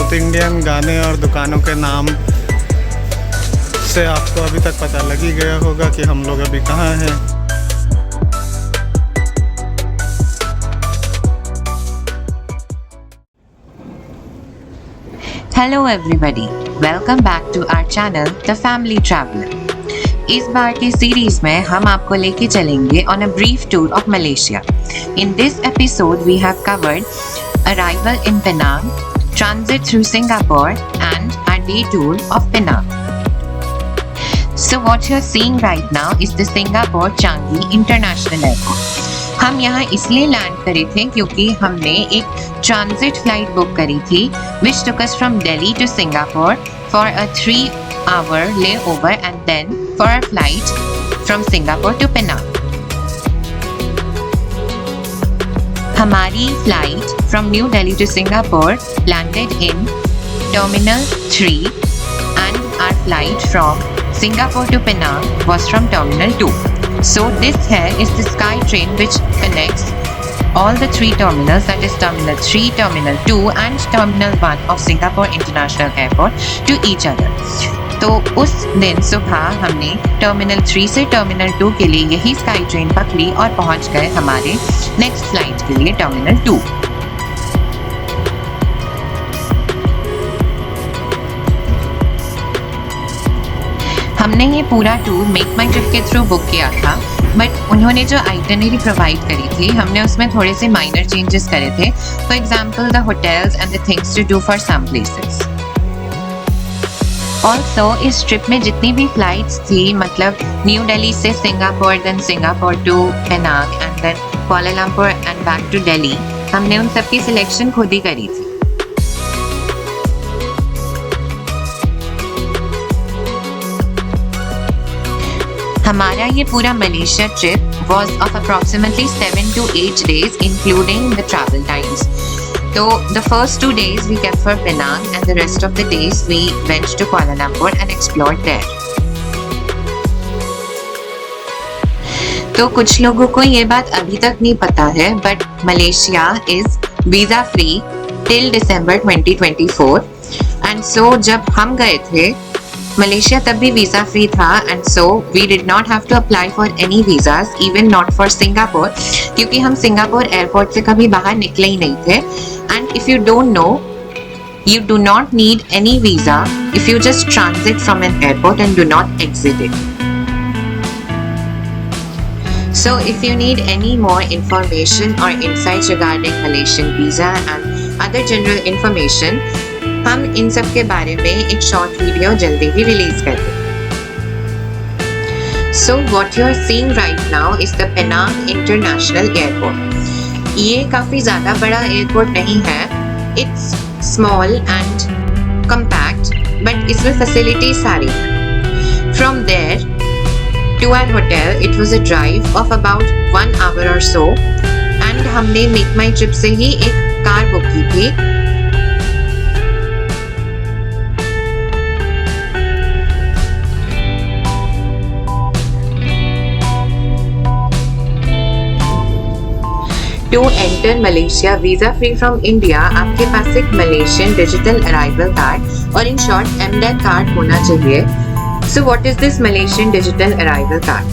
South Indian गाने और दुकानों के नाम से आपको अभी तक पता लग ही गया होगा कि हम लोग अभी कहाँ हैं। Hello everybody, welcome back to our channel The Family Traveler. इस बार की सीरीज में हम आपको लेके चलेंगे on a brief tour of Malaysia. In this episode we have covered arrival in Penang, transit through Singapore and our day tour of Penang. So what you're seeing right now is the Singapore Changi International Airport. हम यहाँ इसलिए land करे थे क्योंकि हमने एक transit flight book करी थी which took us from Delhi to Singapore for a 3-hour layover and then for a flight from Singapore to Penang. हमारी flight from New Delhi to Singapore landed in Terminal 3 and our flight from Singapore to Penang was from Terminal 2. So this here is the Sky Train which connects all the three terminals, that is Terminal 3, Terminal 2 and Terminal 1 of Singapore International Airport to each other. तो उस दिन सुबह हमने Terminal 3 से Terminal 2 के लिए यही Sky Train पकड़ी और पहुंच गए हमारे नेक्स्ट फ्लाइट के लिए Terminal 2. हमने ये पूरा टूर मेक माई ट्रिप के थ्रू बुक किया था, बट उन्होंने जो आइटनरी प्रोवाइड करी थी हमने उसमें थोड़े से माइनर चेंजेस करे थे. For example the hotels and the things to do for some places. Also इस ट्रिप में जितनी भी फ्लाइट्स थी, मतलब न्यू दिल्ली से Singapore, then Singapore to Penang and then Kuala Lumpur and back to Delhi, हमने उन सब की सिलेक्शन खुद ही करी थी. हमारा ये पूरा Malaysia trip was of approximately 7 to 8 days including the travel times. So the first 2 days we kept for Penang and the rest of the days we went to Kuala Lumpur and explored there. तो कुछ लोगों को ये बात अभी तक नहीं पता है, but Malaysia is visa free till December 2024 and so जब हम गए थे मलेशिया तब भी वीजा फ्री था and so we did not have to apply for any visas, even not for Singapore, क्योंकि हम सिंगापुर एयरपोर्ट से कभी बाहर निकले ही नहीं थे. And if you don't know, you do not need any visa if you just transit from an airport and do not exit it. So if you need any more information or insights regarding Malaysian visa and other general information, हम इन सब के बारे में एक short video जल्दी ही release कर देंगे. So what you are seeing right now is the Penang International Airport. ये काफी ज्यादा बड़ा एयरपोर्ट नहीं है. It's small and compact, but इसमें फैसिलिटी सारी है. From there to our hotel, it was a drive of about 1 hour or so, and हमने Make My Trip से ही एक कार बुक की थी. To enter Malaysia visa free from India, आपके पास एक Malaysian Digital Arrival Card और in short MDAC card होना चाहिए. So what is this Malaysian Digital Arrival Card?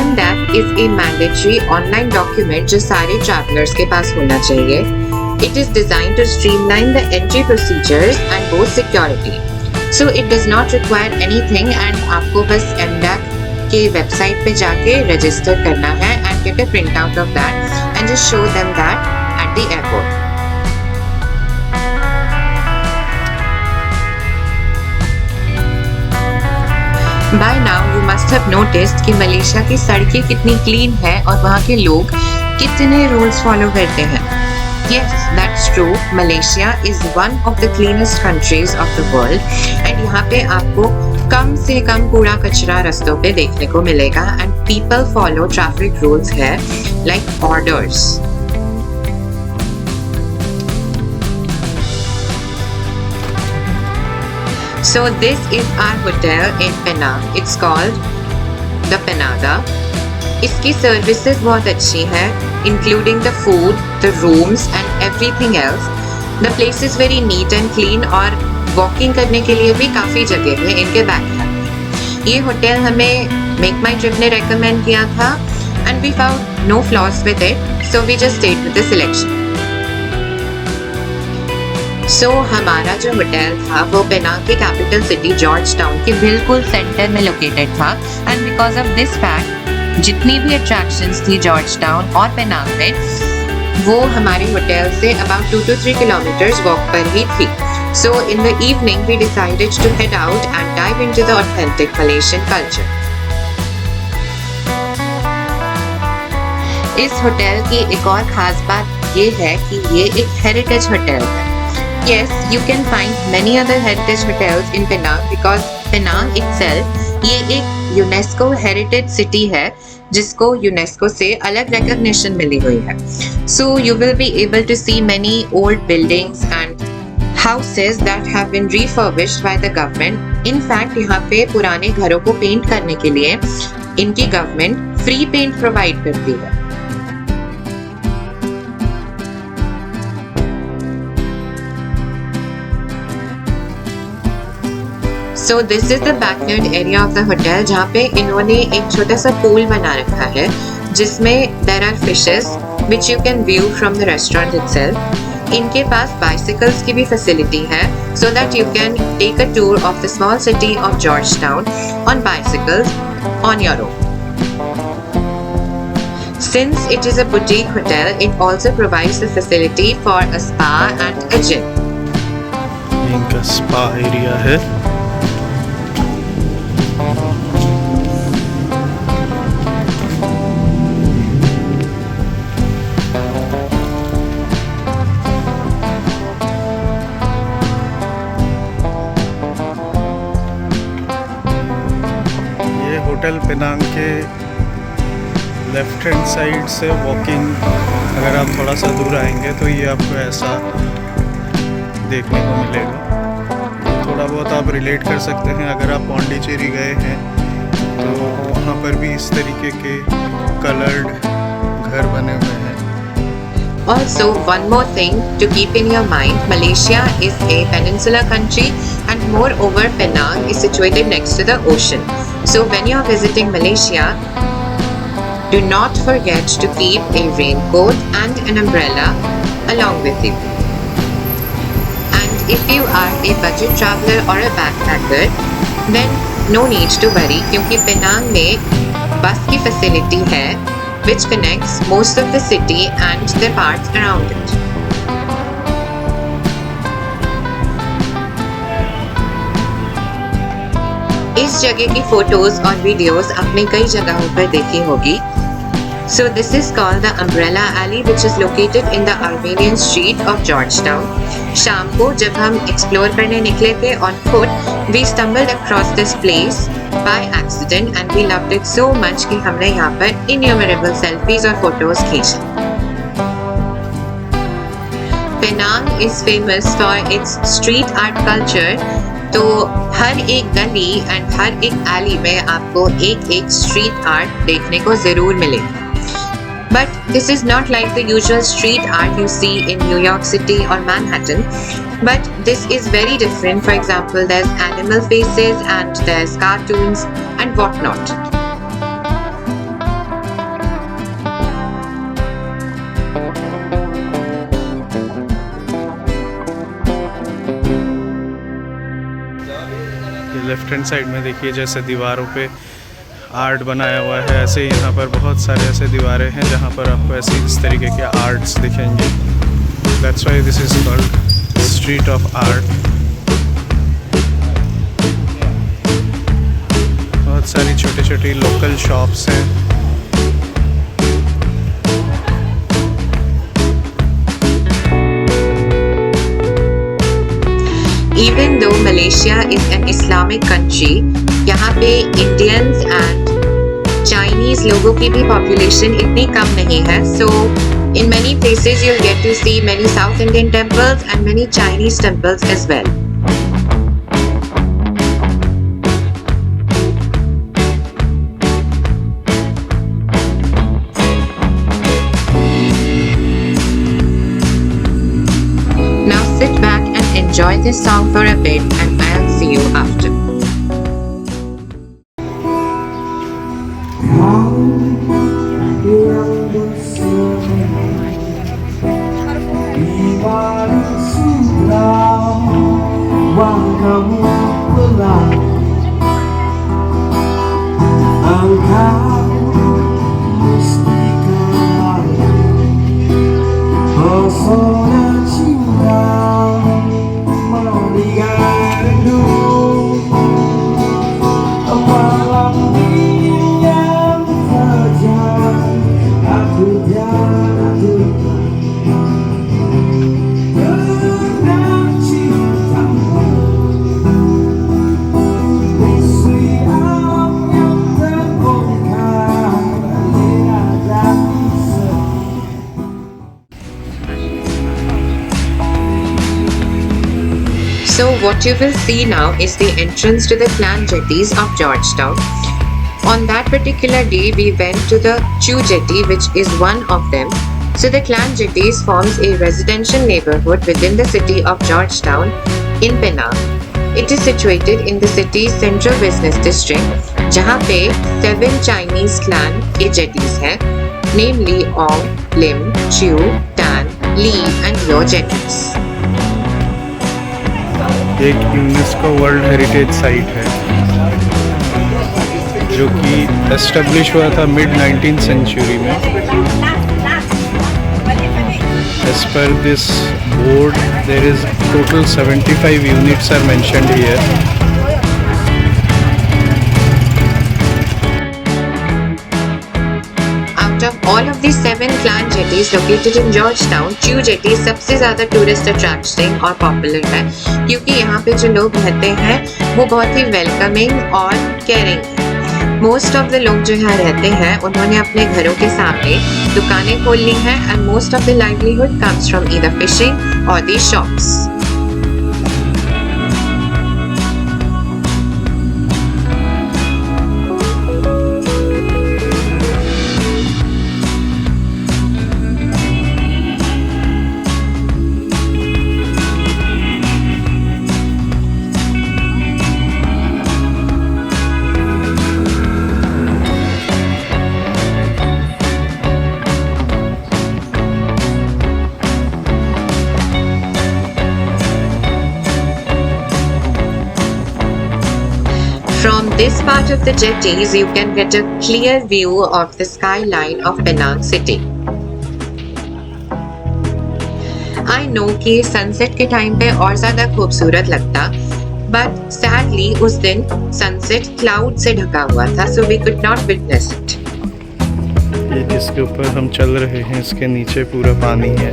MDAC is a mandatory online document जो सारे travelers के पास होना चाहिए. It is designed to streamline the entry procedures and boost security. So it does not require anything and आपको बस MDAC के website पे जाके रजिस्टर करना है and get a printout of that and just show them that at the airport. By now you must have noticed कि Malaysia की सड़कें कितनी क्लीन है और वहाँ के लोग कितने रूल्स फॉलो करते हैं. Yes, that's true. Malaysia is one of the cleanest countries of the world and यहाँ पे आपको कम से कम कूड़ा कचरा रास्तों पे देखने को मिलेगा and people follow traffic rules here like orders. So this is our hotel in Penang. It's called the Penada. इसकी सर्विसेज बहुत अच्छी है, including the food, the rooms and everything else. The place is very neat and clean और walking करने के लिए भी काफ़ी जगह है इनके बैकयार्ड में। ये होटल हमें मेक माई ट्रिप ने रेकमेंड किया था and we found no flaws with it, so we just stayed with the selection. So हमारा जो होटल था वो पेनांग के कैपिटल सिटी जॉर्ज टाउन के बिल्कुल सेंटर में लोकेटेड था and because of this fact जितनी भी अट्रैक्शंस थी जॉर्ज टाउन और पेनांग में वो हमारे hotel say about 2 to 3 kilometres walk पर ही थी। So in the evening we decided to head out and dive into the authentic Malaysian culture. इस होटल की एक और खास बात ये है कि ये एक हेरिटेज होटल है। Yes, you can find many other heritage hotels in Penang because Penang itself ये एक यूनेस्को हेरिटेज सिटी है जिसको यूनेस्को से अलग recognition मिली हुई है। So you will be able to see many old buildings and houses that have been refurbished by the government. In fact, यहाँ पे पुराने घरों को पेंट करने के लिए इनकी गवर्नमेंट फ्री पेंट प्रोवाइड करती है। So this is the backyard area of the hotel जहाँ पे इन्होंने एक छोटा सा पूल बना रखा है जिसमें there are fishes which you can view from the restaurant itself. इनके पास bicycles की भी facility है so that you can take a tour of the small city of Georgetown on bicycles on your own. Since it is a boutique hotel, it also provides the facility for a spa and a gym. इनका spa area है। Hotel Penang के left hand side से walking अगर आप थोड़ा सा दूर आएंगे तो ये आपको ऐसा देखने को मिलेगा। थोड़ा बहुत आप रिलेट कर सकते हैं अगर आप पौंडीचेरी गए हैं तो वहाँ पर भी इस तरीके के कलर्ड घर बने हुए हैं। Also, one more thing to keep in your mind, Malaysia is a peninsular country and moreover Penang is situated next to the ocean. So when you are visiting Malaysia, do not forget to keep a raincoat and an umbrella along with you. And if you are a budget traveler or a backpacker, then no need to worry क्योंकि Penang में बस की facility है which connects most of the city and the parts around it. इस जगह की photos और videos आपने कई जगहों पर देखी होगी। So this is called the Umbrella Alley which is located in the Armenian street of Georgetown. शाम को जब हम एक्सप्लोर करने निकले थे on foot, we stumbled across this place by accident and we loved it so much कि हमने यहाँ पर innumerable selfies और photos खींची। Penang is famous for its street art culture, तो हर एक गली एंड हर एक एली में आपको एक एक स्ट्रीट आर्ट देखने को जरूर मिलेगा। But this is not like the usual street art you see in New York City or Manhattan. But this is very different. For example, there's animal faces and there's cartoons and whatnot. Left hand side में देखिए जैसे दीवारों पे art बनाया हुआ है, ऐसे यहाँ पर बहुत सारे ऐसे दीवारें हैं जहाँ पर आपको ऐसे इस तरीके के आर्ट्स दिखेंगे। That's why this is called street of art. बहुत सारी छोटी छोटी लोकल शॉप्स हैं। Even though Malaysia is an Islamic country, यहाँ पे Indians and Chinese लोगों की भी population इतनी कम नहीं है। So in many places you'll get to see many South Indian temples and many Chinese temples as well. Now enjoy this song for a bit and I'll see you after. So what you will see now is the entrance to the clan jetties of Georgetown. On that particular day, we went to the Chew Jetty, which is one of them. So the clan jetties forms a residential neighborhood within the city of Georgetown in Penang. It is situated in the city's central business district, जहाँ पे 7 Chinese clan के jetties हैं, namely Ong, Lim, Chew, Tan, Lee and Yo jetties. एक UNESCO world heritage site है जो कि establish हुआ था मिड 19th सेंचुरी में. As per this board, there is total 75 units are mentioned here. Out of all of these 7 clan jetties located in Georgetown, Chew Jetty सबसे ज़्यादा tourist attracting और popular है क्योंकि यहाँ पे जो लोग रहते हैं वो बहुत ही वेलकमिंग और केयरिंग है. मोस्ट ऑफ द लोग जो यहाँ रहते हैं उन्होंने अपने घरों के सामने दुकानें खोल ली हैं and most of the livelihood comes from either fishing और दी shops. From this part of the jetties, you can get a clear view of the skyline of Penang city. I know कि सनसेट के time पे और ज़्यादा खूबसूरत लगता, but sadly उस दिन सनसेट क्लाउड से ढका हुआ था, so we could not witness it. ये जिसके ऊपर हम चल रहे हैं इसके नीचे पूरा पानी है.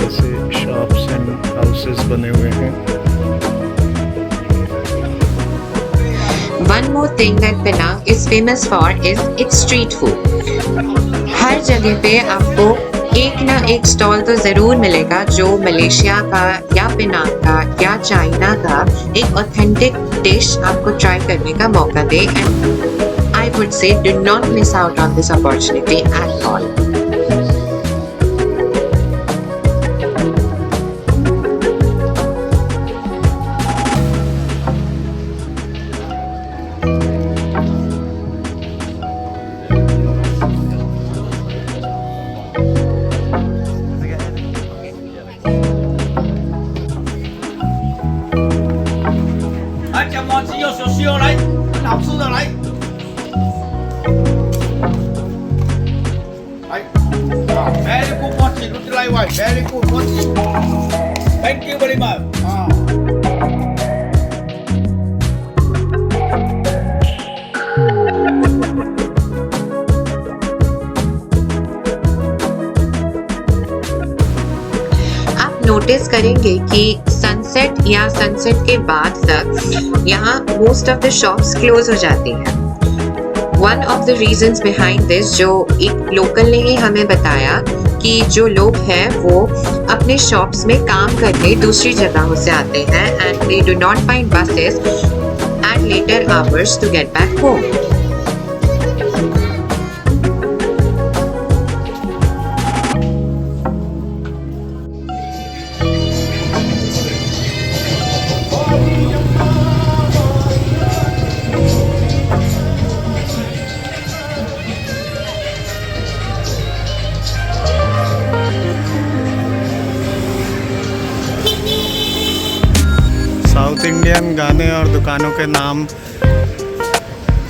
जैसे शॉप्स एंड हाउसेस बने हुए हैं. One more thing that Penang is famous for is its street food. हर जगह पे आपको एक ना एक स्टॉल तो ज़रूर मिलेगा जो मलेशिया का या पेनांग का या चाइना का एक ऑथेंटिक डिश आपको ट्राई करने का मौका दे. And I would say do not miss out on this opportunity at all. Very good mochi, look like white. Very good mochi. Thank you very much. आप नोटिस करेंगे कि सनसेट या sunset के बाद तक यहाँ most of the shops close हो जाती हैं. One of the reasons behind this जो एक लोकल ने ही हमें बताया कि जो लोग हैं वो अपने शॉप्स में काम करने दूसरी जगहों से आते हैं and they do not find buses at later hours to get back home. दुकानों के नाम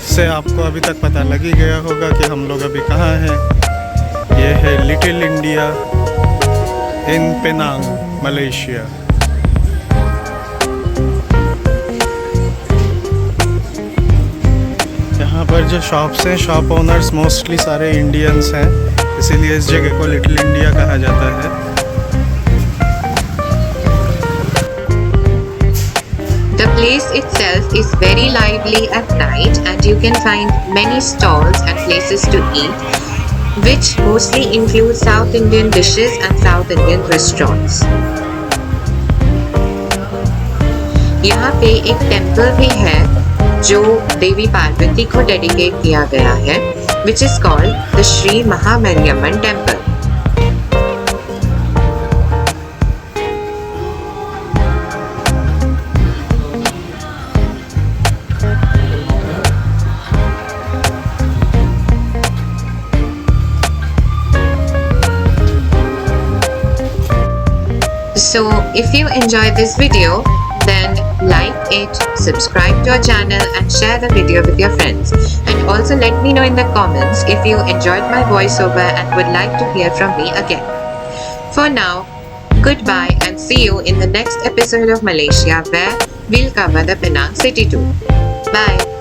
से आपको अभी तक पता लग ही गया होगा कि हम लोग अभी कहाँ हैं। ये है little India in Penang, Malaysia. यहाँ पर जो शॉप्स हैं, शॉप ओनर्स मोस्टली सारे इंडियंस हैं, इसीलिए इस जगह को लिटिल इंडिया कहा जाता है। The place itself is very lively at night and you can find many stalls and places to eat, which mostly include South Indian dishes and South Indian restaurants. यहाँ पे एक टेम्पल भी है जो देवी पार्वती को डेडिकेट किया गया है, which is called the Sri Mahamariamman Temple. So if you enjoyed this video, then like it, subscribe to our channel and share the video with your friends. And also let me know in the comments if you enjoyed my voiceover and would like to hear from me again. For now, goodbye and see you in the next episode of Malaysia, where we'll cover the Penang city tour. Bye.